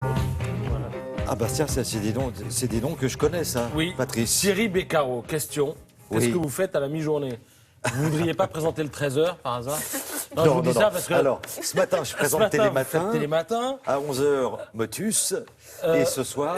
Ah bah tiens, ça, c'est des noms que je connais, ça, Oui. Patrice. Thierry Beccaro, question. Qu'est-ce Oui. que vous faites à la mi-journée? Vous ne voudriez pas présenter le 13h par hasard? Non, je vous dis non, ça non. parce que Alors, ce matin, je ce présente matin, vous Télématin. faites Télématin. À 11h, Motus. Et ce soir,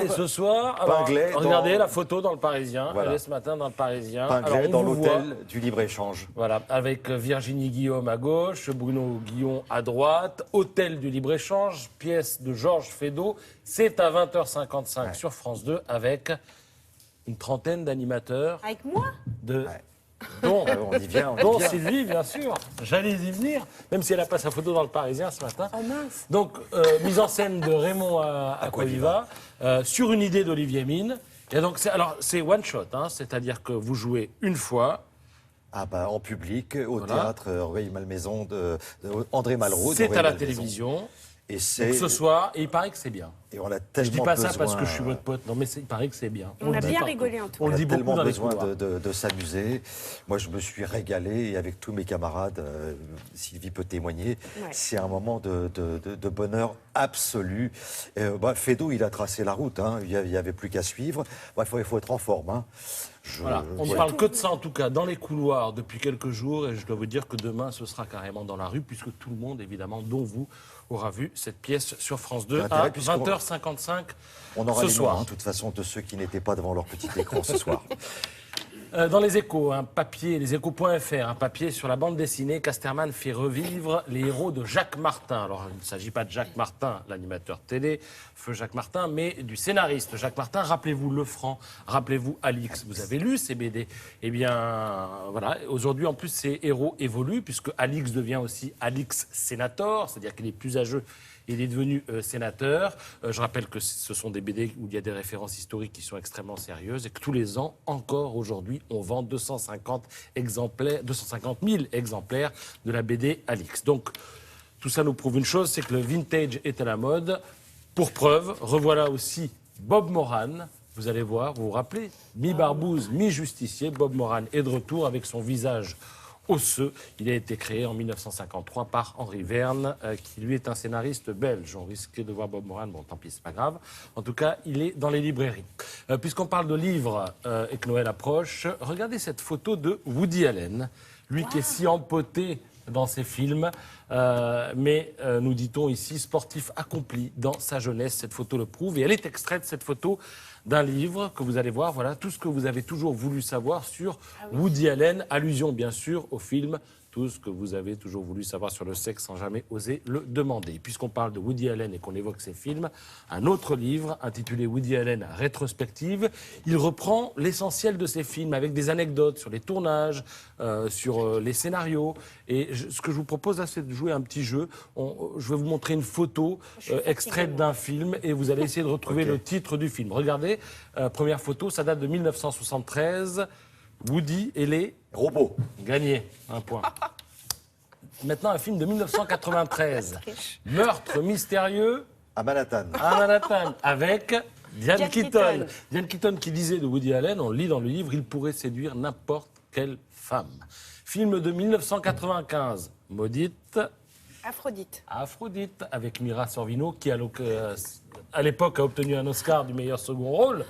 alors, Pinglet regardez dans- la photo dans le Parisien. Voilà. Elle est ce matin dans le Parisien. Pinglet Alors, on dans vous l'hôtel voit, du libre-échange. voilà, avec Virginie Guillaume à gauche, Bruno Guillon à droite, Hôtel du Libre-Échange, pièce de Georges Feydeau. C'est à 20h55 sur France 2 avec une trentaine d'animateurs. Avec moi? Dont, On y vient, on y dont vient. Sylvie, bien sûr. J'allais y venir, même si elle n'a pas sa photo dans le Parisien ce matin. Oh mince. Donc, mise en scène de Raymond Aquaviva, sur une idée d'Olivier Mine. Et donc, c'est one shot, hein, c'est-à-dire que vous jouez une fois. Ah bah, en public, au Voilà. théâtre Rueil-Malmaison de André Malraux. C'est de à la Rueil-Malmaison. télévision. Et Donc, c'est... ce soir, et il paraît que c'est bien. Et on a Je tellement dis pas ça besoin, parce que je suis votre pote, non mais il paraît que c'est bien. On le a dit bien partout. rigolé, en tout On le On a dit beaucoup tellement dans les besoin couloirs. de s'amuser. Moi, je me suis régalé et avec tous mes camarades, Sylvie peut témoigner, Ouais. c'est un moment de bonheur absolu. Feydeau, il a tracé la route, hein. Il n'y avait plus qu'à suivre. Il faut être en forme. Hein. Voilà, on ne parle que de ça en tout cas dans les couloirs depuis quelques jours et je dois vous dire que demain ce sera carrément dans la rue puisque tout le monde évidemment, dont vous, aura vu cette pièce sur France 2 T'as intérêt, à puisqu'on- 20h55 On aura ce les soir. noms, hein, de toute façon, de ceux qui n'étaient pas devant leur petit écran ce soir. Dans les Échos, un papier, leséchos.fr, un papier sur la bande dessinée, Casterman fait revivre les héros de Jacques Martin. Alors, il ne s'agit pas de Jacques Martin, l'animateur télé, feu Jacques Martin, mais du scénariste Jacques Martin. Rappelez-vous Lefranc, rappelez-vous Alix. Vous avez lu ces BD? Eh bien, voilà. Aujourd'hui, en plus, ces héros évoluent, puisque Alix devient aussi Alix Sénator, c'est-à-dire qu'il est plus âgeux. Il est devenu sénateur. Je rappelle que ce sont des BD où il y a des références historiques qui sont extrêmement sérieuses et que tous les ans, encore aujourd'hui, on vend 250 000 exemplaires de la BD Alix. Donc, tout ça nous prouve une chose, c'est que le vintage est à la mode. Pour preuve, revoilà aussi Bob Moran. Vous allez voir, vous vous rappelez, mi-barbouze, mi-justicier, Bob Moran est de retour avec son visage osseux. Il a été créé en 1953 par Henri Verne, qui lui est un scénariste belge. On risquait de voir Bob Moran, bon tant pis, c'est pas grave. En tout cas, il est dans les librairies. Puisqu'on parle de livres et que Noël approche, regardez cette photo de Woody Allen, lui qui est si empoté dans ses films, mais nous dit-on ici sportif accompli dans sa jeunesse. Cette photo le prouve et elle est extraite, cette photo, d'un livre que vous allez voir. Voilà tout ce que vous avez toujours voulu savoir sur Woody Allen, allusion bien sûr au film. Tout ce que vous avez toujours voulu savoir sur le sexe sans jamais oser le demander. Puisqu'on parle de Woody Allen et qu'on évoque ses films, un autre livre intitulé Woody Allen rétrospective, il reprend l'essentiel de ses films avec des anecdotes sur les tournages, sur les scénarios. Et ce que je vous propose là, c'est de jouer un petit jeu. Je vais vous montrer une photo extraite d'un film et vous allez essayer de retrouver le titre du film. Regardez, première photo, ça date de 1973. Woody et les Robot. gagné, un point. Maintenant, un film de 1993. Meurtre mystérieux À Manhattan. à Manhattan, avec Diane Diane Keaton. Keaton. Diane Keaton qui disait de Woody Allen, on le lit dans le livre, il pourrait séduire n'importe quelle femme. Film de 1995, Maudite, Aphrodite. Aphrodite, avec Mira Sorvino, qui à l'époque a obtenu un Oscar du meilleur second rôle.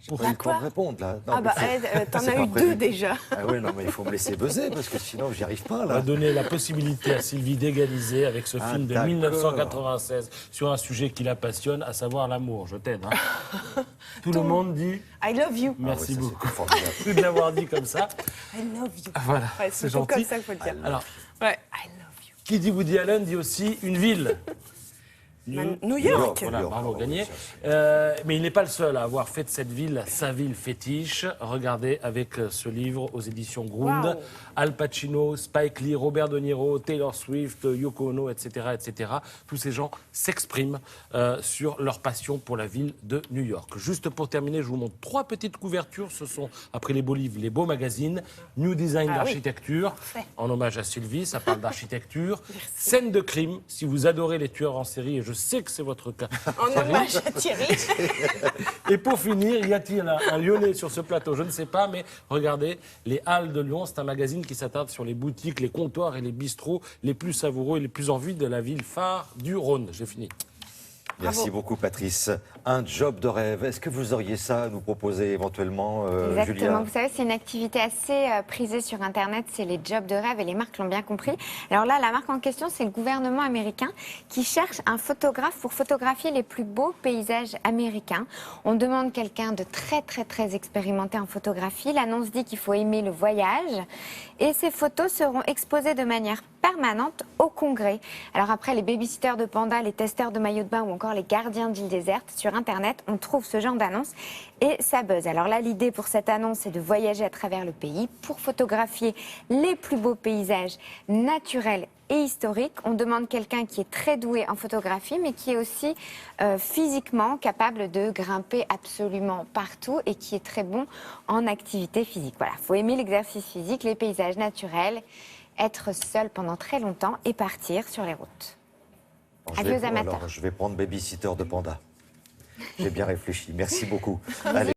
J'ai pas eu le temps de répondre, là. Non, Ah bah, mais t'en c'est as pas eu prévu. 2 déjà. Ah oui, non, mais il faut me laisser buzzer, parce que sinon, j'y arrive pas, On va là. donner la possibilité à Sylvie d'égaliser avec ce film de d'accord. 1996 sur un sujet qui la passionne, à savoir l'amour. Je t'aide. Hein. Tout le monde dit I love you. merci Ah oui, ça, beaucoup. c'est formidable. Merci de l'avoir dit comme ça. I love you. Voilà, Ouais, c'est plutôt gentil. comme ça qu'il faut le dire. Alors, Ouais, I love you. qui dit Woody Allen dit aussi une ville. New York. Voilà, York, bravo, bravo, gagné. oui, Mais il n'est pas le seul à avoir fait de cette ville sa ville fétiche. Regardez avec ce livre aux éditions Grund. Wow. Al Pacino, Spike Lee, Robert De Niro, Taylor Swift, Yoko Ono, etc., etc. Tous ces gens s'expriment sur leur passion pour la ville de New York. Juste pour terminer, je vous montre 3 petites couvertures. Ce sont, après les beaux livres, les beaux magazines. New Design Ah oui. d'architecture, Parfait. en hommage à Sylvie, ça parle d'architecture. Scène de crime, si vous adorez les tueurs en série, et je sais que c'est votre cas. En hommage à Thierry. Et pour finir, y a-t-il un Lyonnais sur ce plateau? Je ne sais pas, mais regardez, les Halles de Lyon, c'est un magazine qui s'attarde sur les boutiques, les comptoirs et les bistrots les plus savoureux et les plus en vue de la ville phare du Rhône. J'ai fini. Merci beaucoup, Patrice. Un job de rêve. Est-ce que vous auriez ça à nous proposer éventuellement, Exactement. Julia? Vous savez, c'est une activité assez prisée sur Internet, c'est les jobs de rêve et les marques l'ont bien compris. Alors là, la marque en question, c'est le gouvernement américain qui cherche un photographe pour photographier les plus beaux paysages américains. On demande quelqu'un de très expérimenté en photographie. L'annonce dit qu'il faut aimer le voyage et ces photos seront exposées de manière permanente au Congrès. Alors après, les babysitters de pandas, les testeurs de maillots de bain ou encore les gardiens d'îles désertes, sur Internet, on trouve ce genre d'annonce et ça buzz. Alors là, l'idée pour cette annonce, c'est de voyager à travers le pays pour photographier les plus beaux paysages naturels et historiques. On demande quelqu'un qui est très doué en photographie, mais qui est aussi physiquement capable de grimper absolument partout et qui est très bon en activité physique. Voilà, il faut aimer l'exercice physique, les paysages naturels, être seul pendant très longtemps et partir sur les routes. Adieu aux amateurs. Alors, je vais prendre babysitter de panda. J'ai bien réfléchi. Merci beaucoup. Allez.